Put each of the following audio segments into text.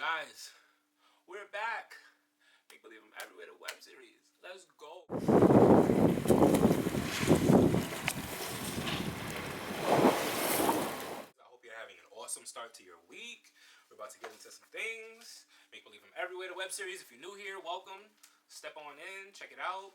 Guys, we're back. Make Believe I'm Everywhere, the web series. Let's go. I hope you're having an awesome start to your week. We're about to get into some things. Make Believe I'm Everywhere, the web series. If you're new here, welcome. Step on in, check it out.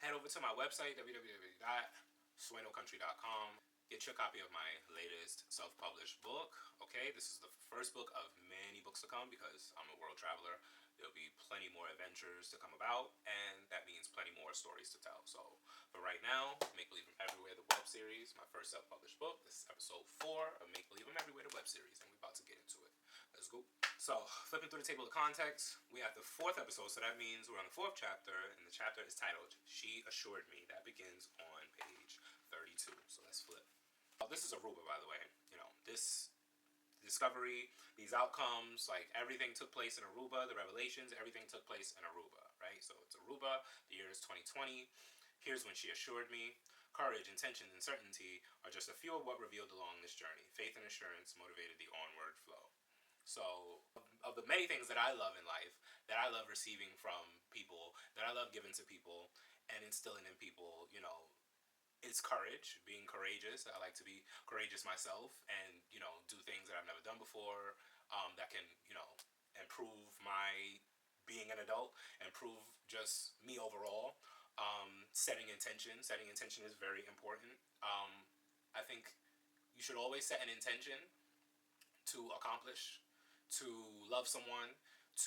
Head over to my website, www.suenocountry.com. Get your copy of my latest self-published book. Okay, this is the first book of many books to come because I'm a world traveler. There'll be plenty more adventures to come about, and that means plenty more stories to tell. So, for right now, Make Believe I'm Everywhere, the web series, my first self-published book. This is episode 4 of Make Believe I'm Everywhere, the web series, and we're about to get into it. Let's go. So, flipping through the table of contents, we have the 4th episode, so that means we're on the 4th chapter, and the chapter is titled, She Assured Me. That begins on page 32. So, let's flip. This is Aruba, by the way. You know, this discovery, these outcomes, like everything took place in Aruba, the revelations, everything took place in Aruba, right? So it's Aruba, the year is 2020. Here's when she assured me. Courage, intention, and certainty are just a few of what revealed along this journey. Faith and assurance motivated the onward flow. So, of the many things that I love in life, that I love receiving from people, that I love giving to people, and instilling in people, you know, it's courage, being courageous. I like to be courageous myself and, you know, do things that I've never done before, that can, you know, improve my being an adult, improve just me overall. Setting intention is very important. I think you should always set an intention to accomplish, to love someone,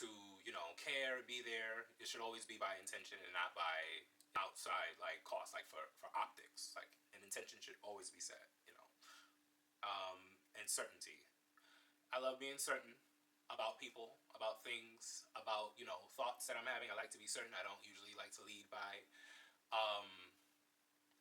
to, you know, care, be there. It should always be by intention and not by outside like cost, like for optics. Like an intention should always be set, you know. And certainty. I love being certain about people, about things, about, you know, thoughts that I'm having. I like to be certain. I don't usually like to lead by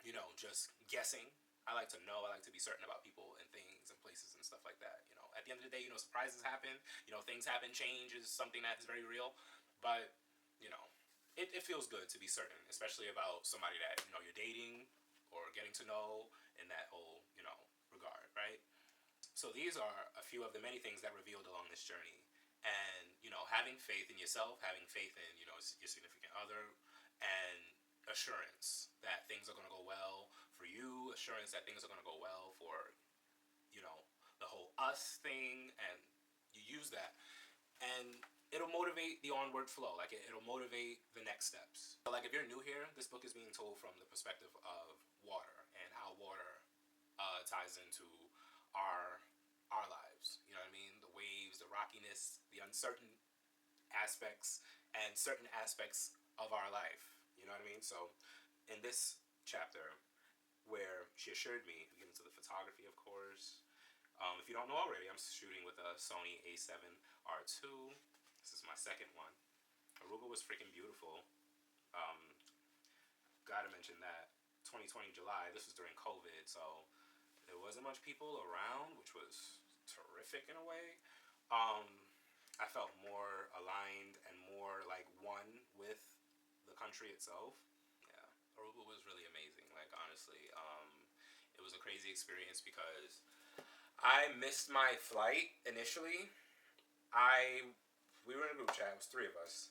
you know, just guessing. I like to know. I like to be certain about people and things and places and stuff like that. You know, at the end of the day, you know, surprises happen. You know, things happen. Change is something that is very real. But, you know, it feels good to be certain, especially about somebody that, you know, you're dating or getting to know in that whole, you know, regard, right? So these are a few of the many things that revealed along this journey. And, you know, having faith in yourself, having faith in, you know, your significant other, and assurance that things are going to go well for you, assurance that things are going to go well for, you know, the whole us thing, and you use that. And it'll motivate the onward flow. Like, it'll motivate the next steps. Like, if you're new here, this book is being told from the perspective of water and how water ties into our lives. You know what I mean? The waves, the rockiness, the uncertain aspects, and certain aspects of our life. You know what I mean? So, in this chapter, where she assured me, we get into the photography, of course. If you don't know already, I'm shooting with a Sony A7R2. This is my second one. Aruba was freaking beautiful. Gotta mention that. 2020 July, this was during COVID, so there wasn't much people around, which was terrific in a way. I felt more aligned and more like one with the country itself. Yeah, Aruba was really amazing. Like, honestly, it was a crazy experience because I missed my flight initially. We were in a group chat. It was 3 of us.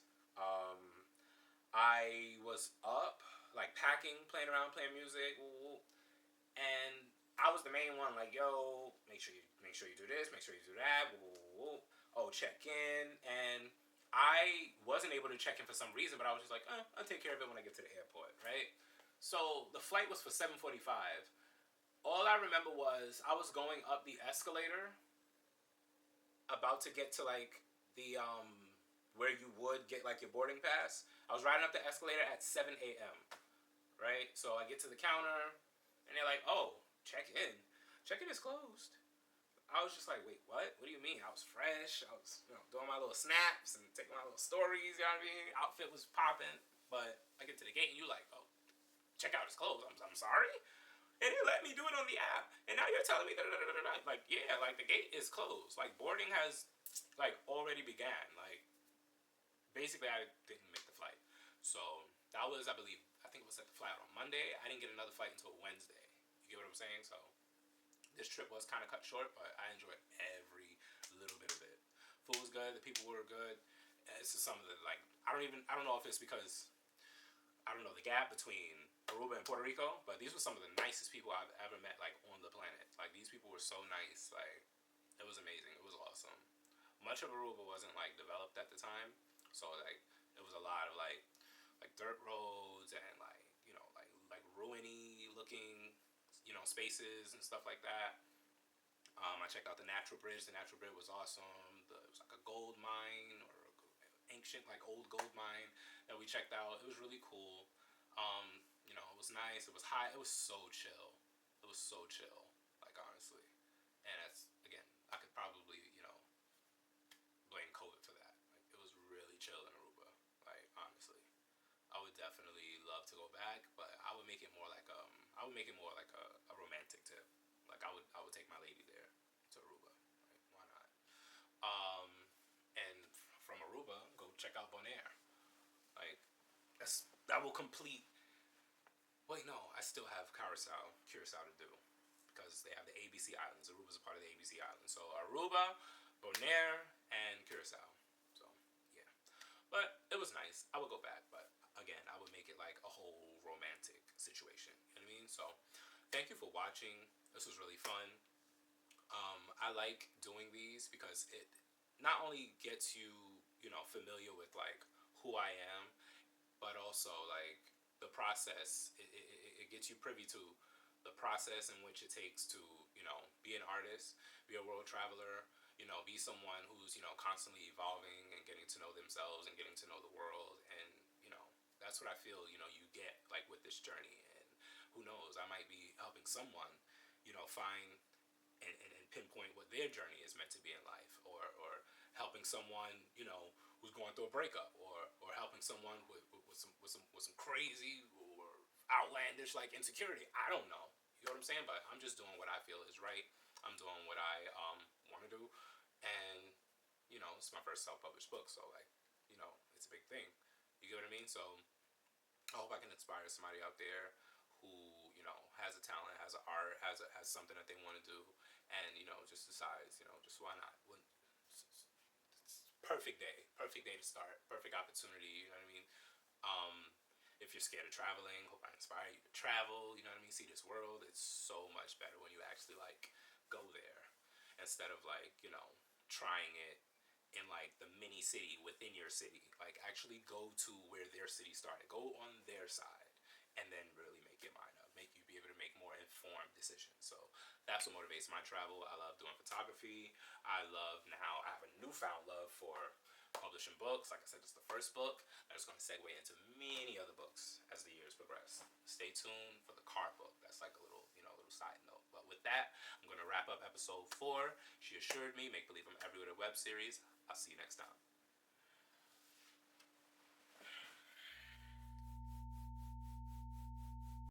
I was up, like packing, playing around, playing music, and I was the main one. Like, yo, make sure you do this, make sure you do that. Oh, check in, and I wasn't able to check in for some reason, but I was just like, I'll take care of it when I get to the airport, right? So the flight was for 7:45. All I remember was I was going up the escalator, about to get to like the where you would get like your boarding pass. I was riding up the escalator at 7 a.m. Right? So I get to the counter, and they're like, "Oh, check in. Check in is closed." I was just like, "Wait, what? What do you mean?" I was fresh. I was, you know, doing my little snaps and taking my little stories. You know what I mean? Outfit was popping. But I get to the gate, and you like, "Oh, checkout is closed." I'm sorry. And you let me do it on the app, and now you're telling me that, like, yeah, like the gate is closed. Like, boarding has like already began. Like, basically, I didn't make the flight. So that was, I think it was at the flight on Monday. I didn't get another flight until Wednesday. You get what I'm saying? So this trip was kind of cut short, but I enjoyed every little bit of it. Food was good. The people were good. It's just some of the like I don't know if it's because I don't know the gap between Aruba and Puerto Rico, but these were some of the nicest people I've ever met like on the planet. Like these people were so nice. Like it was amazing. It was awesome. Much of Aruba wasn't like developed at the time, so like it was a lot of like dirt roads and like like ruiny looking spaces and stuff like that. I checked out the natural bridge. The natural bridge was awesome. It was like a gold mine or ancient like old gold mine that we checked out. It was really cool. It was nice. It was high. It was so chill. It was so chill. Like honestly, and it's again, I could probably blame COVID for that. Like it was really chill in Aruba. Like honestly, I would definitely love to go back, but I would make it more like a romantic trip. Like I would take my lady there to Aruba. Like why not? Um, and from Aruba, go check out Bonaire. Like that will complete. Wait, no, I still have Curacao to do because they have the ABC Islands. Aruba's a part of the ABC Islands. So Aruba, Bonaire, and Curacao. So yeah, but it was nice. I would go back, but again, I would make it like a whole romantic situation. You know what I mean? So thank you for watching. This was really fun. I like doing these because it not only gets you, familiar with like who I am, but also like the process. It gets you privy to the process in which it takes to, be an artist, be a world traveler, be someone who's, constantly evolving and getting to know themselves and getting to know the world. And, that's what I feel, you get like with this journey. And who knows, I might be helping someone, find and pinpoint what their journey is meant to be in life, or helping someone who's going through a breakup, or helping someone with some crazy or outlandish like insecurity. I don't know. You know what I'm saying? But I'm just doing what I feel is right. I'm doing what I want to do, and it's my first self-published book, so like it's a big thing. You get what I mean? So I hope I can inspire somebody out there who has a talent, has an art, has something that they want to do, and just decides just why not? It's perfect day to start, perfect opportunity. You know what I mean? Um, if you're scared of traveling, hope I inspire you to travel. You know what I mean? See this world. It's so much better when you actually like go there instead of like trying it in like the mini city within your city. Like actually go to where their city started. Go on their side and then really make your mind up. Make you be able to make more informed decisions. So that's what motivates my travel. I love doing photography. I have a newfound love for publishing books. Like I said, it's the first book that is going to segue into many other books as the years progress. Stay tuned for the card book. That's like a little, little side note. But with that, I'm going to wrap up episode 4. She Assured Me, Make Believe I'm Everywhere, the web series. I'll see you next time.